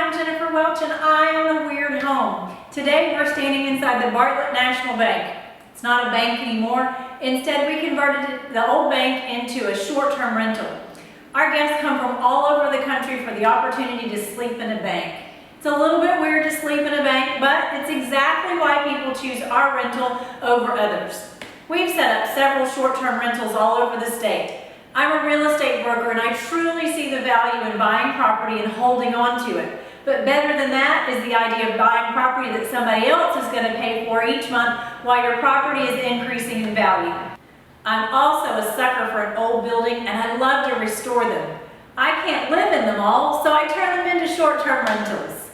I'm Jennifer Welch and I own a weird home. Today we're standing inside the Bartlett National Bank. It's not a bank anymore. Instead, we converted the old bank into a short-term rental. Our guests come from all over the country for the opportunity to sleep in a bank. It's a little bit weird to sleep in a bank, but it's exactly why people choose our rental over others. We've set up several short-term rentals all over the state. I'm a real estate broker and I truly see the value in buying property and holding on to it. But better than that is the idea of buying property that somebody else is going to pay for each month while your property is increasing in value. I'm also a sucker for an old building and I love to restore them. I can't live in them all, so I turn them into short-term rentals.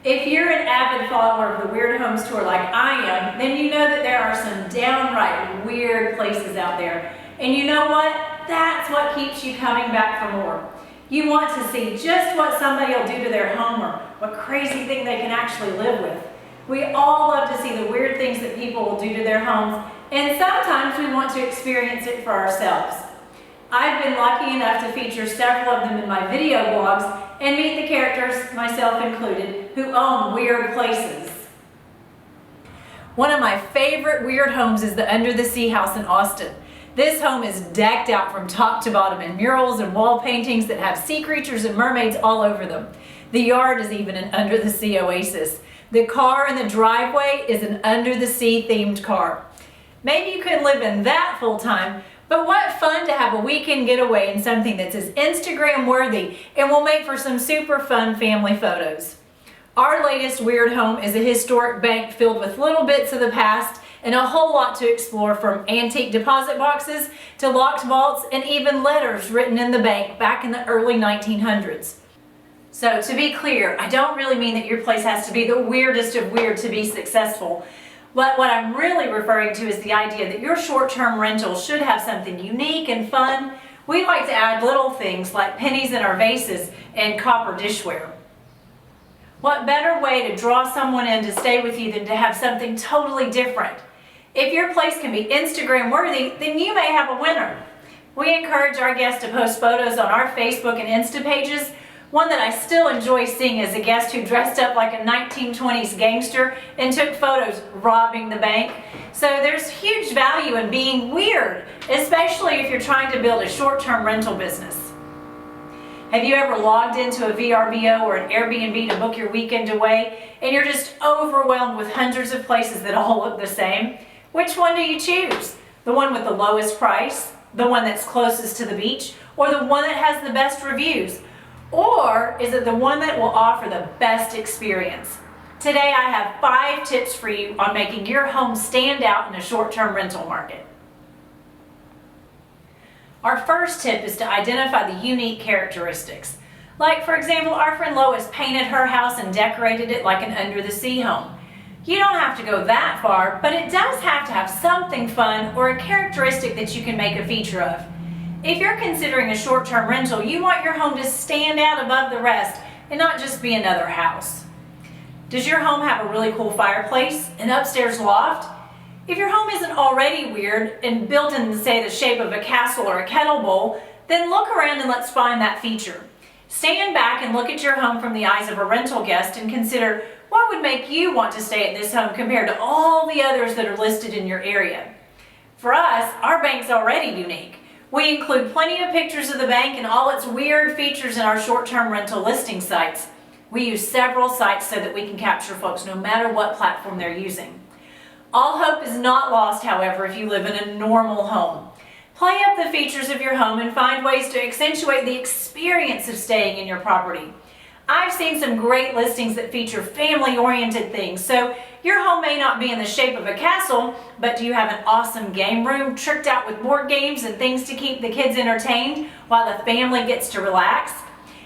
If you're an avid follower of the Weird Homes Tour like I am, then you know that there are some downright weird places out there. And you know what? That's what keeps you coming back for more. You want to see just what somebody will do to their home or what crazy thing they can actually live with. We all love to see the weird things that people will do to their homes, and sometimes we want to experience it for ourselves. I've been lucky enough to feature several of them in my video blogs and meet the characters, myself included, who own weird places. One of my favorite weird homes is the Under the Sea house in Austin. This home is decked out from top to bottom in murals and wall paintings that have sea creatures and mermaids all over them. The yard is even an under the sea oasis. The car in the driveway is an under the sea themed car. Maybe you couldn't live in that full time, but what fun to have a weekend getaway in something that's as Instagram worthy and will make for some super fun family photos. Our latest weird home is a historic bank filled with little bits of the past and a whole lot to explore, from antique deposit boxes to locked vaults and even letters written in the bank back in the early 1900s. So to be clear, I don't really mean that your place has to be the weirdest of weird to be successful. But what I'm really referring to is the idea that your short-term rental should have something unique and fun. We like to add little things like pennies in our vases and copper dishware. What better way to draw someone in to stay with you than to have something totally different? If your place can be Instagram worthy, then you may have a winner. We encourage our guests to post photos on our Facebook and Insta pages. One that I still enjoy seeing is a guest who dressed up like a 1920s gangster and took photos robbing the bank. So there's huge value in being weird, especially if you're trying to build a short-term rental business. Have you ever logged into a VRBO or an AirBnB to book your weekend away and you're just overwhelmed with hundreds of places that all look the same? Which one do you choose? The one with the lowest price, the one that's closest to the beach, or the one that has the best reviews? Or is it the one that will offer the best experience? Today I have 5 tips for you on making your home stand out in a short-term rental market. Our first tip is to identify the unique characteristics. Like, for example, our friend Lois painted her house and decorated it like an under-the-sea home. You don't have to go that far, but it does have to have something fun or a characteristic that you can make a feature of. If you're considering a short-term rental, you want your home to stand out above the rest and not just be another house. Does your home have a really cool fireplace, an upstairs loft? If your home isn't already weird and built in, say, the shape of a castle or a kettle bowl, then look around and let's find that feature. Stand back and look at your home from the eyes of a rental guest and consider what would make you want to stay at this home compared to all the others that are listed in your area. For us, our bank's already unique. We include plenty of pictures of the bank and all its weird features in our short-term rental listing sites. We use several sites so that we can capture folks no matter what platform they're using. All hope is not lost, however, if you live in a normal home. Play up the features of your home and find ways to accentuate the experience of staying in your property. I've seen some great listings that feature family-oriented things, so your home may not be in the shape of a castle, but do you have an awesome game room tricked out with board games and things to keep the kids entertained while the family gets to relax?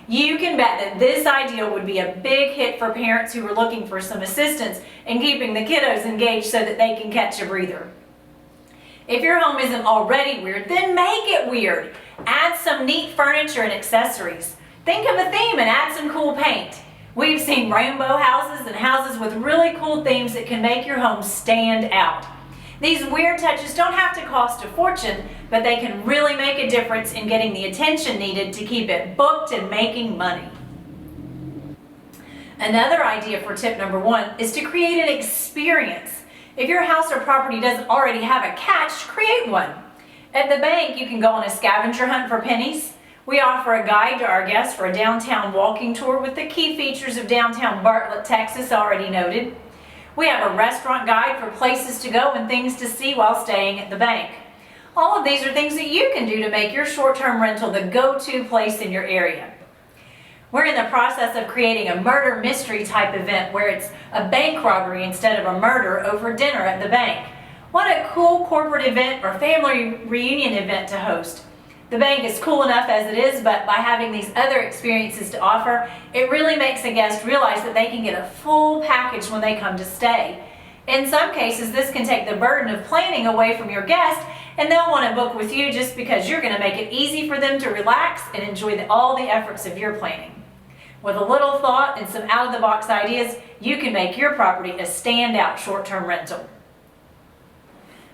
You can bet that this idea would be a big hit for parents who are looking for some assistance in keeping the kiddos engaged so that they can catch a breather. If your home isn't already weird, then make it weird. Add some neat furniture and accessories. Think of a theme and add some cool paint. We've seen rainbow houses and houses with really cool themes that can make your home stand out. These weird touches don't have to cost a fortune, but they can really make a difference in getting the attention needed to keep it booked and making money. Another idea for tip number 1 is to create an experience. If your house or property doesn't already have a catch, create one. At the bank, you can go on a scavenger hunt for pennies. We offer a guide to our guests for a downtown walking tour with the key features of downtown Bartlett, Texas already noted. We have a restaurant guide for places to go and things to see while staying at the bank. All of these are things that you can do to make your short-term rental the go-to place in your area. We're in the process of creating a murder mystery type event where it's a bank robbery instead of a murder over dinner at the bank. What a cool corporate event or family reunion event to host. The bank is cool enough as it is, but by having these other experiences to offer, it really makes a guest realize that they can get a full package when they come to stay. In some cases, this can take the burden of planning away from your guest, and they'll want to book with you just because you're going to make it easy for them to relax and enjoy all the efforts of your planning. With a little thought and some out-of-the-box ideas, you can make your property a standout short-term rental.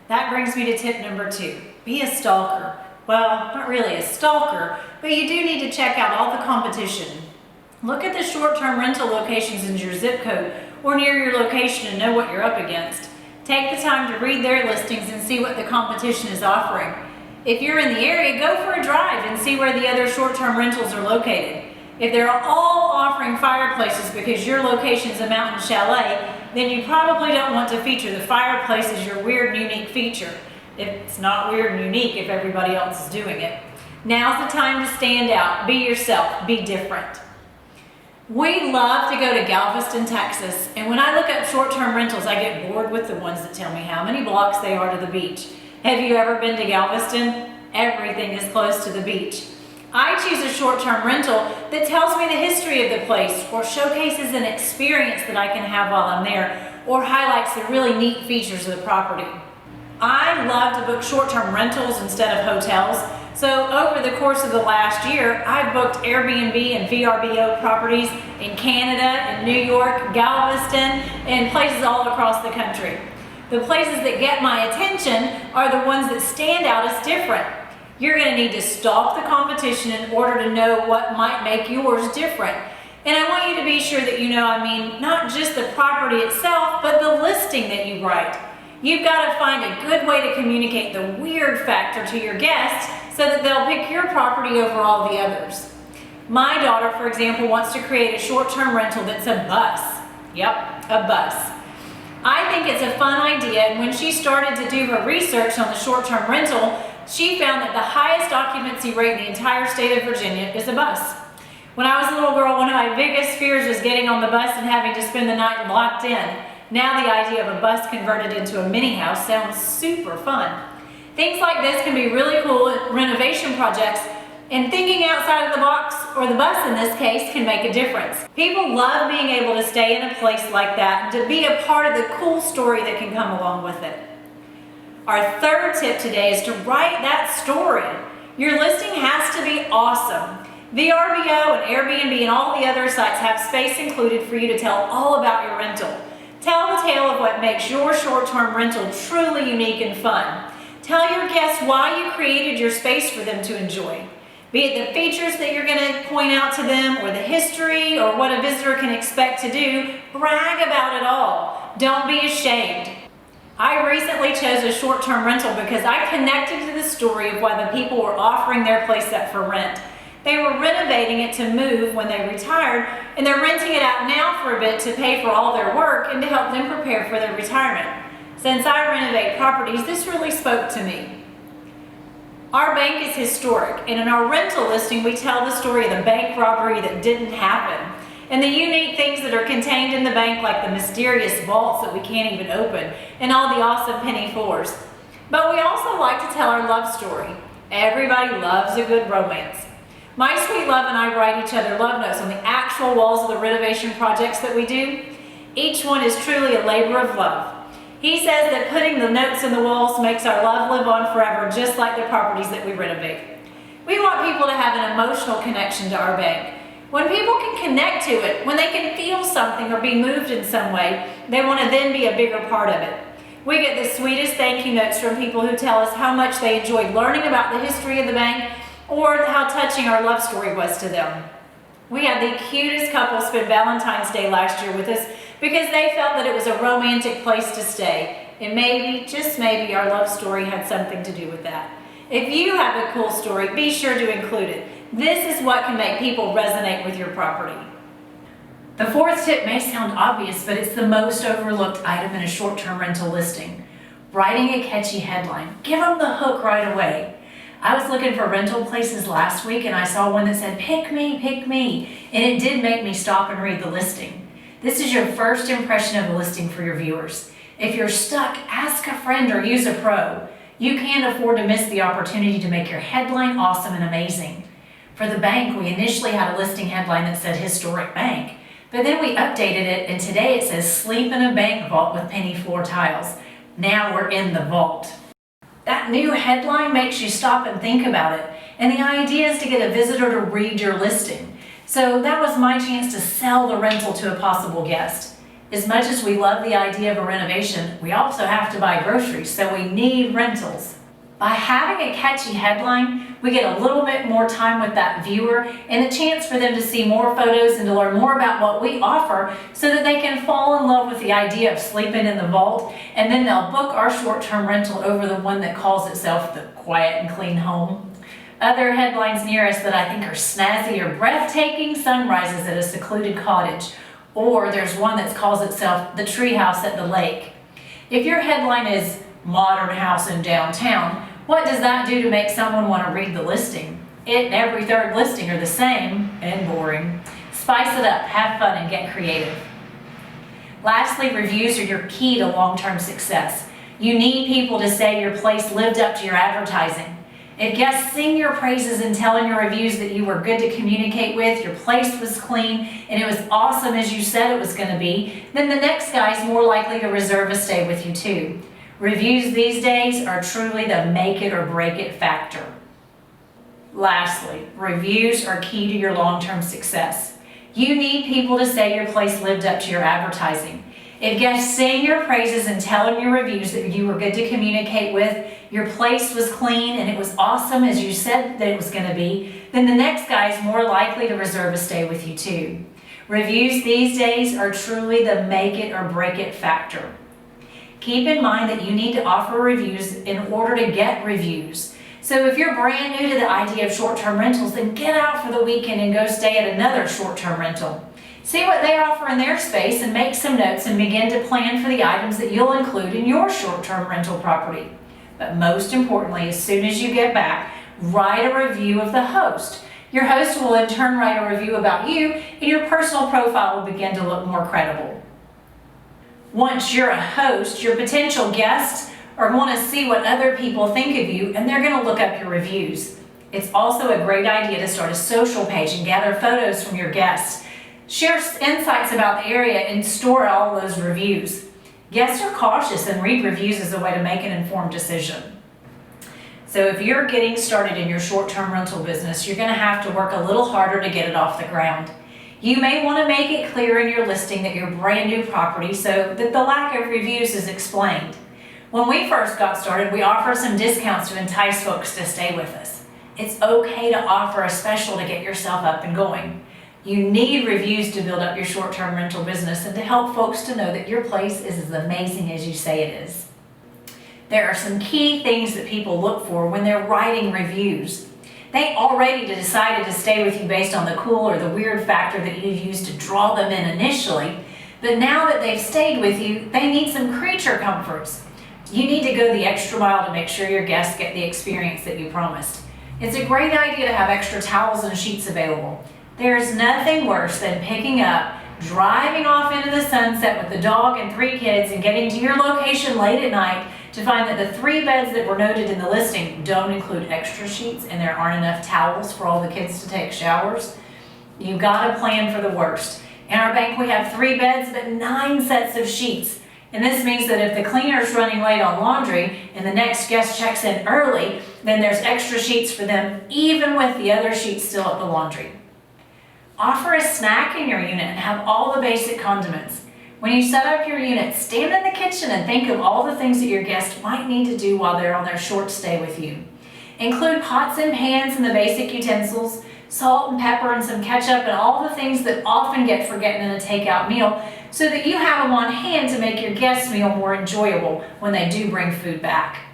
That brings me to tip number 2. Be a stalker. Well, not really a stalker, but you do need to check out all the competition. Look at the short-term rental locations in your zip code or near your location and know what you're up against. Take the time to read their listings and see what the competition is offering. If you're in the area, go for a drive and see where the other short-term rentals are located. If they're all offering fireplaces because your location is a mountain chalet, then you probably don't want to feature the fireplace as your weird and unique feature. It's not weird and unique if everybody else is doing it. Now's the time to stand out, be yourself, be different. We love to go to Galveston, Texas, and when I look up short-term rentals, I get bored with the ones that tell me how many blocks they are to the beach. Have you ever been to Galveston? Everything is close to the beach. I choose a short-term rental that tells me the history of the place or showcases an experience that I can have while I'm there or highlights the really neat features of the property. I love to book short-term rentals instead of hotels, so over the course of the last year, I've booked Airbnb and VRBO properties in Canada, in New York, Galveston, and places all across the country. The places that get my attention are the ones that stand out as different. You're going to need to stalk the competition in order to know what might make yours different. And I want you to be sure that you know, not just the property itself, but the listing that you write. You've got to find a good way to communicate the weird factor to your guests so that they'll pick your property over all the others. My daughter, for example, wants to create a short-term rental that's a bus. Yep, a bus. I think it's a fun idea, and when she started to do her research on the short-term rental, she found that the highest occupancy rate in the entire state of Virginia is a bus. When I was a little girl, one of my biggest fears was getting on the bus and having to spend the night locked in. Now the idea of a bus converted into a mini house sounds super fun. Things like this can be really cool at renovation projects, and thinking outside of the box, or the bus in this case, can make a difference. People love being able to stay in a place like that and to be a part of the cool story that can come along with it. Our third tip today is to write that story. Your listing has to be awesome. VRBO and Airbnb and all the other sites have space included for you to tell all about your rental. Tell the tale of what makes your short-term rental truly unique and fun. Tell your guests why you created your space for them to enjoy. Be it the features that you're going to point out to them, or the history, or what a visitor can expect to do, brag about it all. Don't be ashamed. I recently chose a short-term rental because I connected to the story of why the people were offering their place up for rent. They were renovating it to move when they retired, and they're renting it out now for a bit to pay for all their work and to help them prepare for their retirement. Since I renovate properties, this really spoke to me. Our bank is historic, and in our rental listing, we tell the story of the bank robbery that didn't happen, and the unique things that are contained in the bank, like the mysterious vaults that we can't even open, and all the awesome penny floors. But we also like to tell our love story. Everybody loves a good romance. My sweet love and I write each other love notes on the actual walls of the renovation projects that we do. Each one is truly a labor of love. He says that putting the notes in the walls makes our love live on forever, just like the properties that we renovate. We want people to have an emotional connection to our bank. When people can connect to it, when they can feel something or be moved in some way, they want to then be a bigger part of it. We get the sweetest thank you notes from people who tell us how much they enjoyed learning about the history of the bank, or how touching our love story was to them. We had the cutest couple spend Valentine's Day last year with us because they felt that it was a romantic place to stay. And maybe, just maybe, our love story had something to do with that. If you have a cool story, be sure to include it. This is what can make people resonate with your property. The fourth tip may sound obvious, but it's the most overlooked item in a short-term rental listing. Writing a catchy headline. Give them the hook right away. I was looking for rental places last week and I saw one that said, pick me, and it did make me stop and read the listing. This is your first impression of the listing for your viewers. If you're stuck, ask a friend or use a pro. You can't afford to miss the opportunity to make your headline awesome and amazing. For the bank, we initially had a listing headline that said historic bank, but then we updated it and today it says sleep in a bank vault with penny floor tiles. Now we're in the vault. That new headline makes you stop and think about it, and the idea is to get a visitor to read your listing. So that was my chance to sell the rental to a possible guest. As much as we love the idea of a renovation, we also have to buy groceries, so we need rentals. By having a catchy headline, we get a little bit more time with that viewer and a chance for them to see more photos and to learn more about what we offer so that they can fall in love with the idea of sleeping in the vault, and then they'll book our short-term rental over the one that calls itself the quiet and clean home. Other headlines near us that I think are snazzy are breathtaking sunrises at a secluded cottage, or there's one that calls itself the treehouse at the lake. If your headline is modern house in downtown, what does that do to make someone want to read the listing? It and every third listing are the same and boring. Spice it up, have fun, and get creative. Lastly, reviews are your key to long-term success. You need people to say your place lived up to your advertising. If guests sing your praises and tell in your reviews that you were good to communicate with, your place was clean, and it was awesome as you said it was going to be, then the next guy is more likely to reserve a stay with you too. Reviews these days are truly the make it or break it factor. Lastly, reviews are key to your long-term success. You need people to say your place lived up to your advertising. If guests sing your praises and tell in your reviews that you were good to communicate with, your place was clean, and it was awesome as you said that it was going to be, then the next guy is more likely to reserve a stay with you too. Reviews these days are truly the make it or break it factor. Keep in mind that you need to offer reviews in order to get reviews. So if you're brand new to the idea of short-term rentals, then get out for the weekend and go stay at another short-term rental. See what they offer in their space and make some notes and begin to plan for the items that you'll include in your short-term rental property. But most importantly, as soon as you get back, write a review of the host. Your host will in turn write a review about you, and your personal profile will begin to look more credible. Once you're a host, your potential guests are going to see what other people think of you, and they're going to look up your reviews. It's also a great idea to start a social page and gather photos from your guests. Share insights about the area and store all those reviews. Guests are cautious and read reviews as a way to make an informed decision. So if you're getting started in your short-term rental business, you're going to have to work a little harder to get it off the ground. You may want to make it clear in your listing that you're a brand new property so that the lack of reviews is explained. When we first got started, we offered some discounts to entice folks to stay with us. It's okay to offer a special to get yourself up and going. You need reviews to build up your short-term rental business and to help folks to know that your place is as amazing as you say it is. There are some key things that people look for when they're writing reviews. They already decided to stay with you based on the cool or the weird factor that you've used to draw them in initially, but now that they've stayed with you, they need some creature comforts. You need to go the extra mile to make sure your guests get the experience that you promised. It's a great idea to have extra towels and sheets available. There's nothing worse than picking up, driving off into the sunset with the dog and 3 kids and getting to your location late at night to find that the 3 beds that were noted in the listing don't include extra sheets and there aren't enough towels for all the kids to take showers. You've got to plan for the worst. In our bank we have 3 beds but 9 sets of sheets. And this means that if the cleaner's running late on laundry and the next guest checks in early, then there's extra sheets for them even with the other sheets still at the laundry. Offer a snack in your unit and have all the basic condiments. When you set up your unit, stand in the kitchen and think of all the things that your guests might need to do while they're on their short stay with you. Include pots and pans and the basic utensils, salt and pepper and some ketchup and all the things that often get forgotten in a takeout meal, so that you have them on hand to make your guest meal more enjoyable when they do bring food back.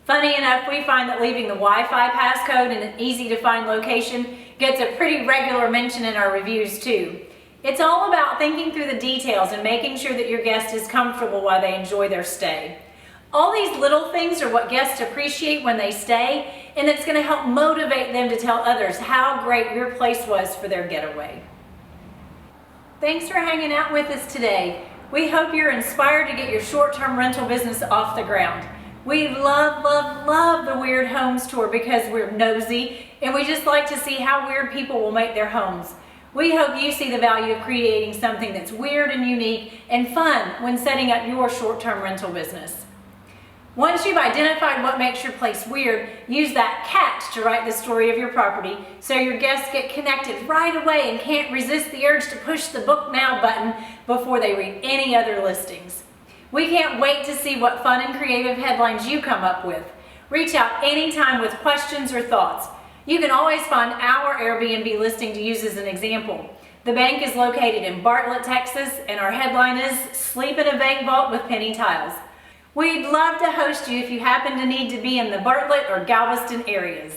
Funny enough, we find that leaving the Wi-Fi passcode in an easy to find location gets a pretty regular mention in our reviews too. It's all about thinking through the details and making sure that your guest is comfortable while they enjoy their stay. All these little things are what guests appreciate when they stay, and it's going to help motivate them to tell others how great your place was for their getaway. Thanks for hanging out with us today. We hope you're inspired to get your short-term rental business off the ground. We love, love, love the Weird Homes Tour because we're nosy and we just like to see how weird people will make their homes. We hope you see the value of creating something that's weird and unique and fun when setting up your short-term rental business. Once you've identified what makes your place weird, use that cat to write the story of your property so your guests get connected right away and can't resist the urge to push the book now button before they read any other listings. We can't wait to see what fun and creative headlines you come up with. Reach out anytime with questions or thoughts. You can always find our Airbnb listing to use as an example. The bank is located in Bartlett, Texas, and our headline is "Sleep in a Bank Vault with Penny Tiles." We'd love to host you if you happen to need to be in the Bartlett or Galveston areas.